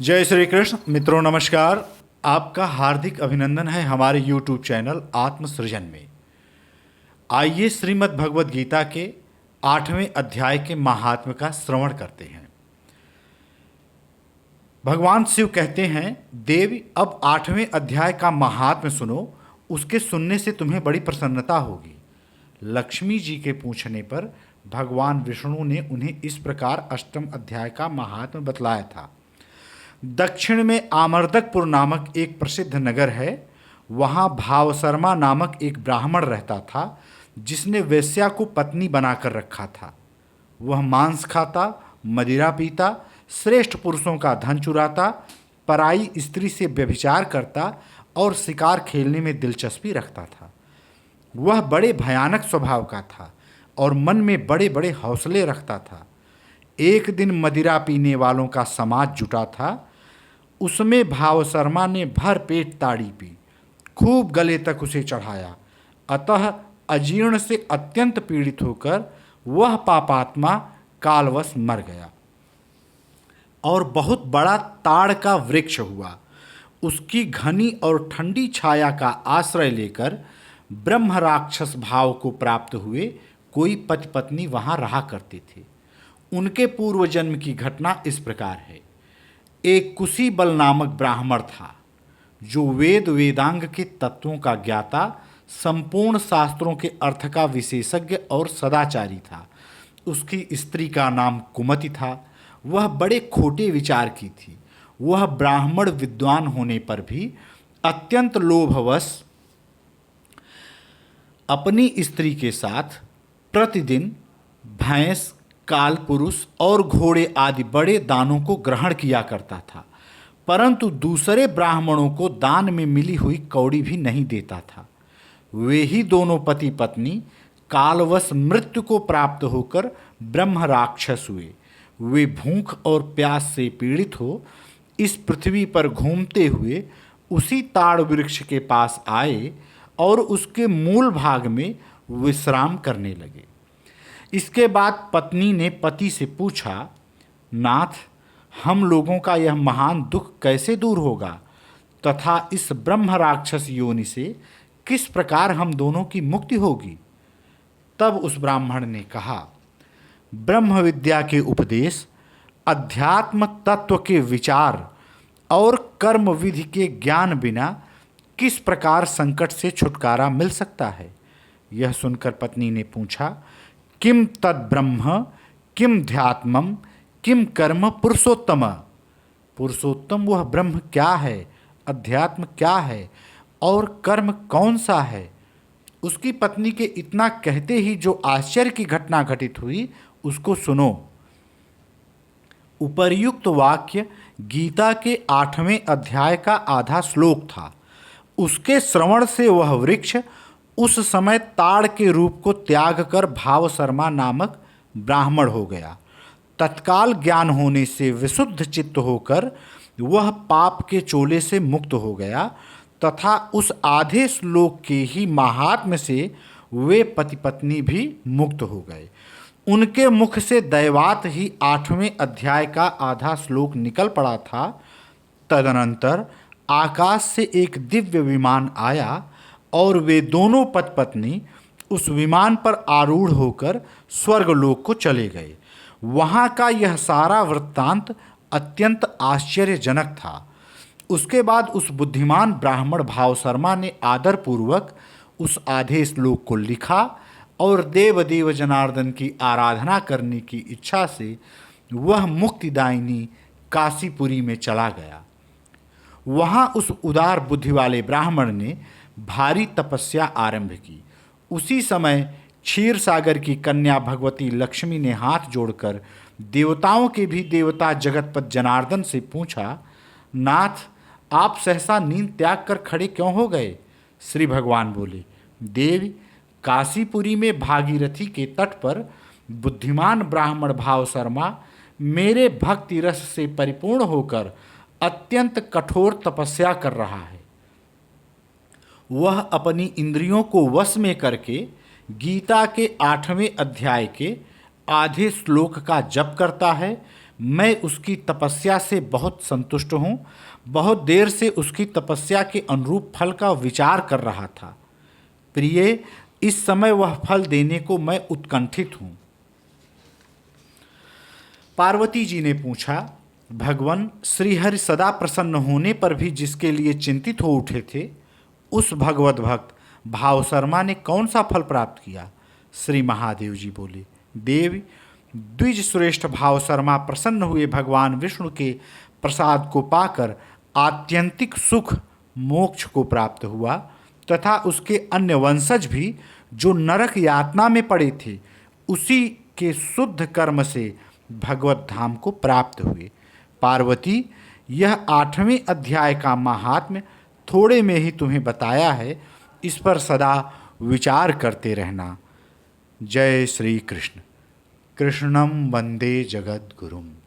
जय श्री कृष्ण। मित्रों नमस्कार। आपका हार्दिक अभिनंदन है हमारे YouTube चैनल आत्मसृजन में। आइए श्रीमद् भगवद गीता के 8वें अध्याय के महात्म्य का श्रवण करते हैं। भगवान शिव कहते हैं, देवी अब 8वें अध्याय का महात्म्य सुनो। उसके सुनने से तुम्हें बड़ी प्रसन्नता होगी। लक्ष्मी जी के पूछने पर भगवान विष्णु ने उन्हें इस प्रकार 8वें अध्याय का महात्म्य बतलाया था। दक्षिण में आमर्दकपुर नामक एक प्रसिद्ध नगर है। वहाँ भावशर्मा नामक एक ब्राह्मण रहता था, जिसने वेश्या को पत्नी बनाकर रखा था। वह मांस खाता, मदिरा पीता, श्रेष्ठ पुरुषों का धन चुराता, पराई स्त्री से व्यभिचार करता और शिकार खेलने में दिलचस्पी रखता था। वह बड़े भयानक स्वभाव का था और मन में बड़े बड़े हौसले रखता था। एक दिन मदिरा पीने वालों का समाज जुटा था। उसमें भावशर्मा ने भर पेट ताड़ी पी, खूब गले तक उसे चढ़ाया। अतः अजीर्ण से अत्यंत पीड़ित होकर वह पापात्मा कालवश मर गया और बहुत बड़ा ताड़ का वृक्ष हुआ। उसकी घनी और ठंडी छाया का आश्रय लेकर ब्रह्म राक्षस भाव को प्राप्त हुए कोई पति पत्नी वहाँ रहा करते थे। उनके पूर्व जन्म की घटना इस प्रकार है। एक कुशी बल नामक ब्राह्मण था, जो वेद वेदांग के तत्वों का ज्ञाता, संपूर्ण शास्त्रों के अर्थ का विशेषज्ञ और सदाचारी था। उसकी स्त्री का नाम कुमति था। वह बड़े खोटे विचार की थी। वह ब्राह्मण विद्वान होने पर भी अत्यंत लोभवश अपनी स्त्री के साथ प्रतिदिन भैंस, कालपुरुष और घोड़े आदि बड़े दानों को ग्रहण किया करता था, परंतु दूसरे ब्राह्मणों को दान में मिली हुई कौड़ी भी नहीं देता था। वे ही दोनों पति पत्नी कालवश मृत्यु को प्राप्त होकर ब्रह्म राक्षस हुए। वे भूख और प्यास से पीड़ित हो इस पृथ्वी पर घूमते हुए उसी ताड़ वृक्ष के पास आए और उसके मूल भाग में विश्राम करने लगे। इसके बाद पत्नी ने पति से पूछा, नाथ, हम लोगों का यह महान दुख कैसे दूर होगा तथा इस ब्रह्म राक्षस योनि से किस प्रकार हम दोनों की मुक्ति होगी? तब उस ब्राह्मण ने कहा, ब्रह्म विद्या के उपदेश, अध्यात्म तत्व के विचार और कर्म विधि के ज्ञान बिना किस प्रकार संकट से छुटकारा मिल सकता है? यह सुनकर पत्नी ने पूछा, किम तद ब्रह्म, किम ध्यात्मम, किम कर्म पुरुषोत्तम? पुरुषोत्तम वह ब्रह्म क्या है, अध्यात्म क्या है और कर्म कौन सा है? उसकी पत्नी के इतना कहते ही जो आश्चर्य की घटना घटित हुई उसको सुनो। उपर्युक्त वाक्य गीता के 8वें अध्याय का आधा श्लोक था। उसके श्रवण से वह वृक्ष उस समय ताड़ के रूप को त्याग कर भावशर्मा नामक ब्राह्मण हो गया। तत्काल ज्ञान होने से विशुद्ध चित्त होकर वह पाप के चोले से मुक्त हो गया तथा उस आधे श्लोक के ही महात्म्य से वे पति पत्नी भी मुक्त हो गए। उनके मुख से दैवात ही 8वें अध्याय का आधा श्लोक निकल पड़ा था। तदनंतर आकाश से एक दिव्य विमान आया और वे दोनों पति पत्नी उस विमान पर आरूढ़ होकर स्वर्गलोक को चले गए। वहाँ का यह सारा वृत्तांत अत्यंत आश्चर्यजनक था। उसके बाद उस बुद्धिमान ब्राह्मण भावशर्मा ने आदरपूर्वक उस आधे श्लोक को लिखा और देवदेव जनार्दन की आराधना करने की इच्छा से वह मुक्तिदायिनी काशीपुरी में चला गया। वहाँ उस उदार बुद्धि वाले ब्राह्मण ने भारी तपस्या आरंभ की। उसी समय क्षीर सागर की कन्या भगवती लक्ष्मी ने हाथ जोड़कर देवताओं के भी देवता जगतपति जनार्दन से पूछा, नाथ, आप सहसा नींद त्याग कर खड़े क्यों हो गए? श्री भगवान बोले, देवी, काशीपुरी में भागीरथी के तट पर बुद्धिमान ब्राह्मण भावशर्मा मेरे भक्ति रस से परिपूर्ण होकर अत्यंत कठोर तपस्या कर रहा है। वह अपनी इंद्रियों को वश में करके गीता के 8वें अध्याय के आधे श्लोक का जप करता है, मैं उसकी तपस्या से बहुत संतुष्ट हूँ। बहुत देर से उसकी तपस्या के अनुरूप फल का विचार कर रहा था। प्रिय, इस समय वह फल देने को मैं उत्कंठित हूँ। पार्वती जी ने पूछा, भगवान श्रीहरि सदा प्रसन्न होने पर भी जिसके लिए चिंतित हो उठे थे, उस भगवत भक्त भाव शर्मा ने कौन सा फल प्राप्त किया? श्री महादेव जी बोले, देव, द्विज श्रेष्ठ भाव शर्मा प्रसन्न हुए भगवान विष्णु के प्रसाद को पाकर आत्यंतिक सुख मोक्ष को प्राप्त हुआ तथा उसके अन्य वंशज भी जो नरक यातना में पड़े थे उसी के शुद्ध कर्म से भगवत धाम को प्राप्त हुए। पार्वती, यह 8वें अध्याय का महात्म्य थोड़े में ही तुम्हें बताया है, इस पर सदा विचार करते रहना। जय श्री कृष्ण। कृष्णं वंदे जगद्गुरुम्।